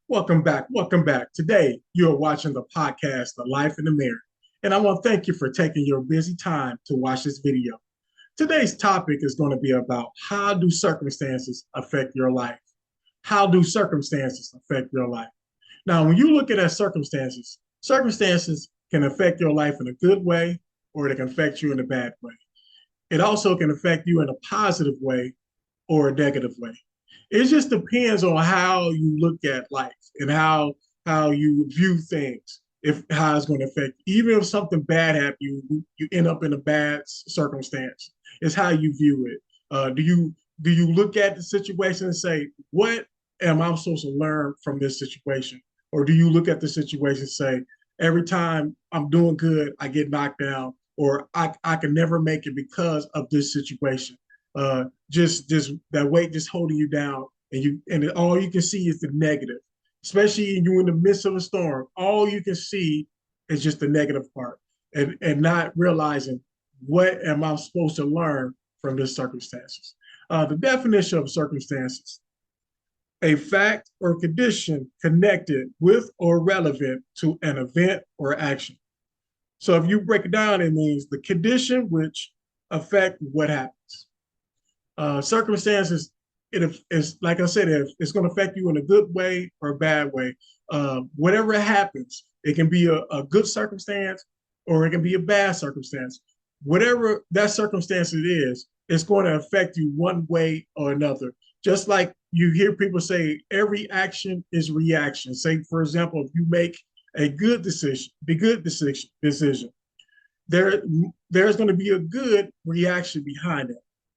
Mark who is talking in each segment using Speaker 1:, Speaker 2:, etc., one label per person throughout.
Speaker 1: Welcome back. Welcome back. Today, you're watching the podcast, The Life in the Mirror. And I want to thank you for taking your busy time to watch this video. Today's topic is going to be about how do circumstances affect your life? How do circumstances affect your life? Now, when you look at circumstances, circumstances can affect your life in a good way or it can affect you in a bad way. It also can affect you in a positive way or a negative way. It just depends on how you look at life and how you view things. If how it's going to affect, even if something bad happens, you end up in a bad circumstance. It's how you view it. Do you look at the situation and say, "What am I supposed to learn from this situation?" Or do you look at the situation and say, "Every time I'm doing good, I get knocked down, or I can never make it because of this situation." Just that weight just holding you down, and all you can see is the negative. Especially you in the midst of a storm, all you can see is just the negative part, and not realizing what am I supposed to learn from this circumstances. The definition of circumstances: a fact or condition connected with or relevant to an event or action. So if you break it down, it means the condition which affect what happens. Circumstances, it's like I said, if it's going to affect you in a good way or a bad way. Whatever happens, it can be a good circumstance or it can be a bad circumstance. Whatever that circumstance it is, it's going to affect you one way or another. Just like you hear people say, every action is reaction. Say, for example, if you make a good decision, decision, there there's going to be a good reaction behind it.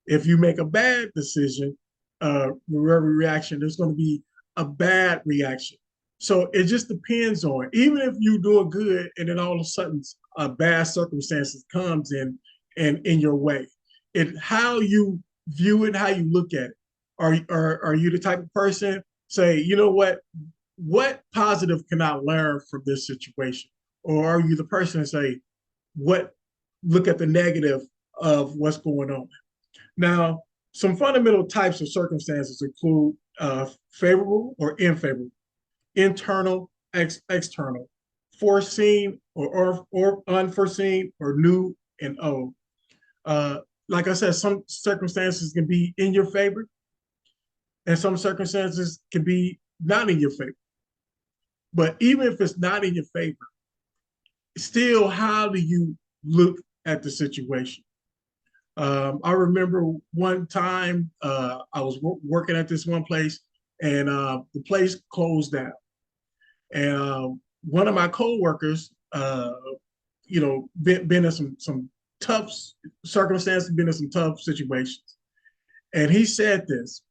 Speaker 1: If you make a bad decision, every reaction, there's going to be a bad reaction. So it just depends on, even if you're doing good and then all of a sudden a bad circumstances comes in your way. It how you view it, how you look at it. Are you the type of person say, you know what positive can I learn from this situation? Or are you the person that say, what look at the negative of what's going on? Now, some fundamental types of circumstances include favorable or unfavorable, internal, external, foreseen or unforeseen, or new and old. Uh, like I said, some circumstances can be in your favor, and some circumstances can be not in your favor. But even if it's not in your favor, still, how do you look at the situation? I remember one time I was working at this one place, and the place closed down. And one of my coworkers, been in some tough circumstances, been in some tough situations, and he said this.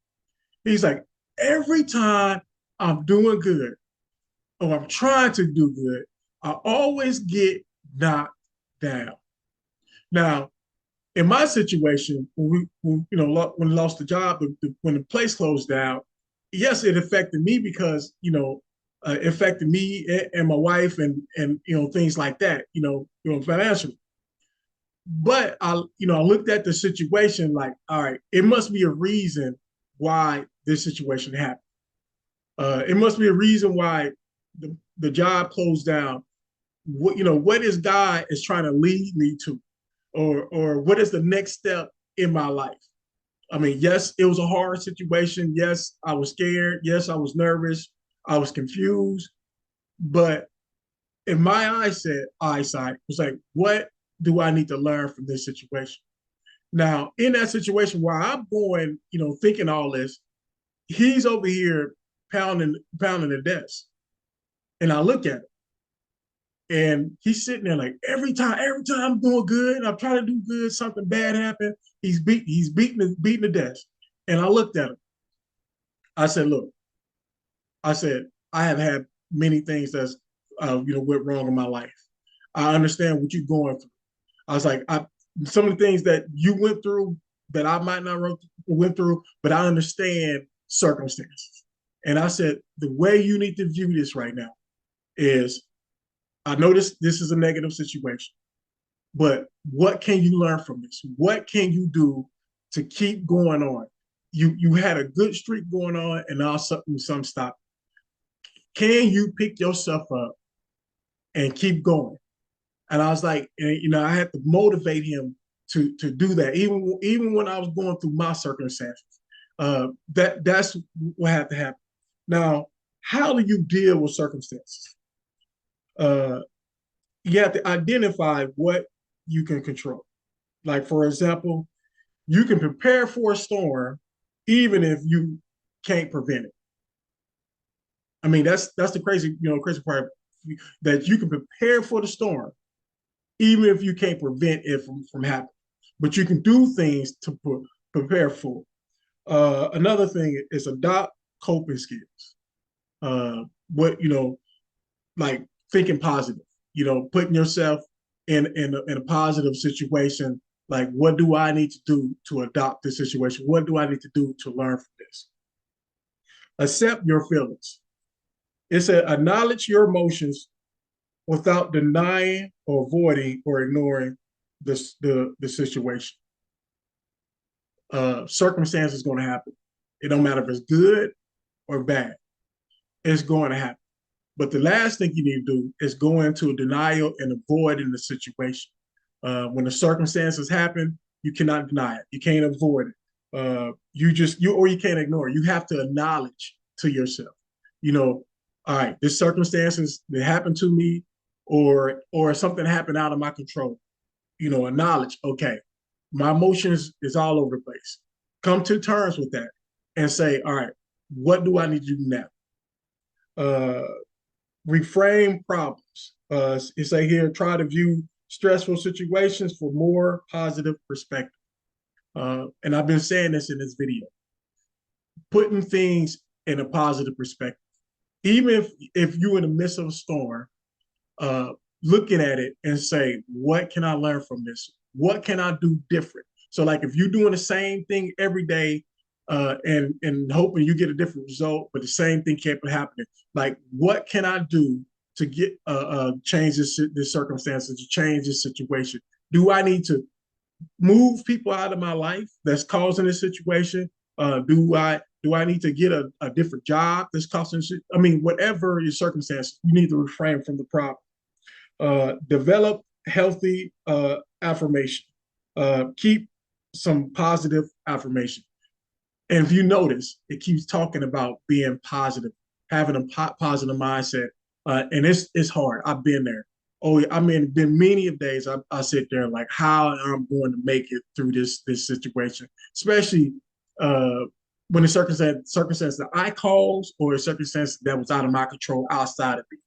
Speaker 1: He's like, every time I'm doing good or I'm trying to do good, I always get knocked down. Now, in my situation, when I lost the job, when the place closed down, yes, it affected me because it affected me and my wife and things like that, financially. But I looked at the situation like, all right, it must be a reason why this situation happened. It must be a reason why the job closed down. What is God is trying to lead me to, or what is the next step in my life? I mean, yes, it was a hard situation. Yes, I was scared. Yes, I was nervous. I was confused. But in my eyesight was like, what do I need to learn from this situation? Now, in that situation where I'm going, thinking all this, he's over here pounding the desk. And I look at him and he's sitting there like every time I'm doing good, I'm trying to do good, something bad happened. He's beating the desk. And I looked at him. I said, look, I said, I have had many things that's went wrong in my life. I understand what you're going through. I was like, some of the things that you went through that I might not went through, but I understand circumstances. And I said, the way you need to view this right now is, I noticed this is a negative situation, but what can you learn from this? What can you do to keep going on? You had a good streak going on, and now some stopped. can you pick yourself up and keep going? And I was like, I had to motivate him to do that, even when I was going through my circumstances. That's what had to happen. Now, how do you deal with circumstances? Uh, you have to identify what you can control. Like, for example, you can prepare for a storm even if you can't prevent it. I mean, that's the crazy part, that you can prepare for the storm even if you can't prevent it from happening. But you can do things to prepare for it. Another thing is adopt coping skills. What like thinking positive. Putting yourself in a positive situation. Like, what do I need to do to adopt this situation? What do I need to do to learn from this? Accept your feelings. It's acknowledge your emotions without denying or avoiding or ignoring the situation. Circumstance is going to happen. It don't matter if it's good or bad. It's going to happen. But the last thing you need to do is go into denial and avoiding the situation. When the circumstances happen, you cannot deny it. You can't avoid it. You can't ignore it. You have to acknowledge to yourself, all right, this circumstances that happened to me, or something happened out of my control. Acknowledge, okay, my emotions is all over the place. Come to terms with that and say, all right, what do I need to do now? Reframe problems. It say here, try to view stressful situations for more positive perspective. And I've been saying this in this video, putting things in a positive perspective. Even if you're in the midst of a storm, uh, looking at it and say, what can I learn from this? What can I do different? So, like, if you're doing the same thing every day, and hoping you get a different result, but the same thing kept happening, like, what can I do to get change this circumstances, to change this situation? Do I need to move people out of my life that's causing this situation? Do I need to get a different job that's causing shit? I mean, whatever your circumstance, you need to refrain from the problem. Develop healthy affirmation. Keep some positive affirmation. And if you notice, it keeps talking about being positive, having a positive mindset. And it's hard. I've been there. Oh, I mean, been many of days I sit there like, how I'm going to make it through this situation, especially uh, when the circumstance that I caused, or a circumstance that was out of my control, outside of me,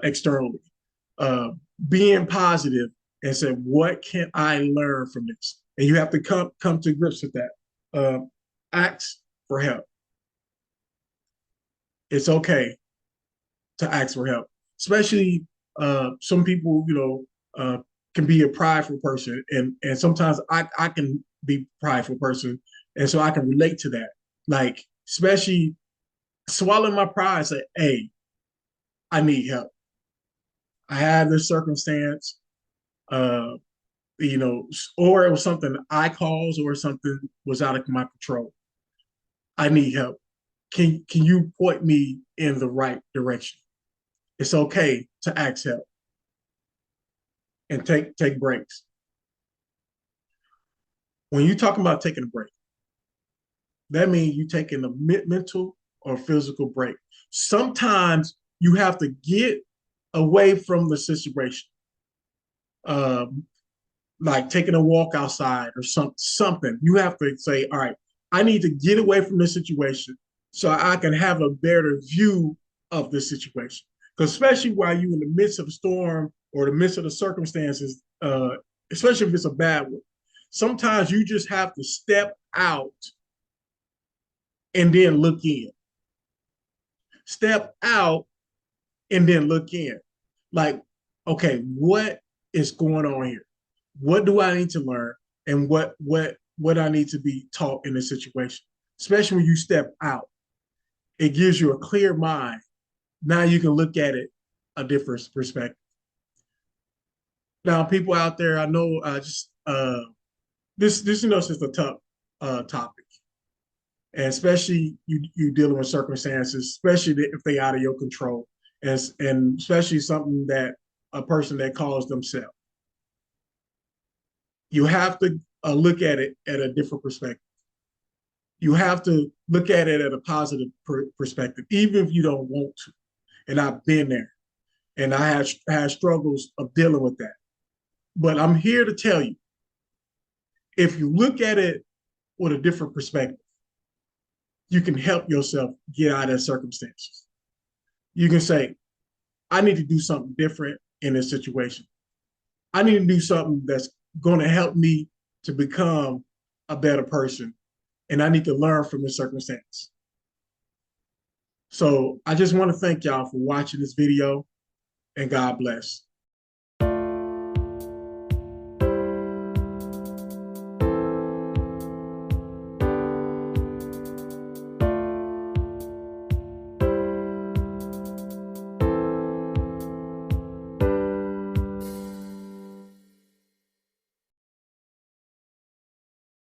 Speaker 1: externally. Uh, Being positive and say, what can I learn from this? And you have to come to grips with that. Ask for help. It's okay to ask for help, especially some people, can be a prideful person, and sometimes I can be a prideful person, and so I can relate to that. Like, especially swallowing my pride and say, hey, I need help. I have this circumstance, uh, or it was something I caused, or something was out of my control. I need help. Can you point me in the right direction? It's okay to ask help and take breaks. When you talking about taking a break, that means you taking a mental or physical break. Sometimes you have to get away from the situation, um, like taking a walk outside or something. You have to say, all right, I need to get away from this situation so I can have a better view of this situation. Because especially while you're in the midst of a storm or the midst of the circumstances, especially if it's a bad one, sometimes you just have to step out and then look in. Step out and then look in. Like, okay, what is going on here? What do I need to learn? And what I need to be taught in this situation? Especially when you step out, it gives you a clear mind. Now you can look at it a different perspective. Now, people out there, I know, just this is just a tough topic. and especially you dealing with circumstances, especially if they out of your control, and especially something that a person that calls themselves. You have to look at it at a different perspective. You have to look at it at a positive perspective, even if you don't want to. And I've been there, and I have had struggles of dealing with that. But I'm here to tell you, if you look at it with a different perspective, you can help yourself get out of circumstances. You can say, I need to do something different in this situation. I need to do something that's going to help me to become a better person. And I need to learn from this circumstance. So I just want to thank y'all for watching this video, and God bless.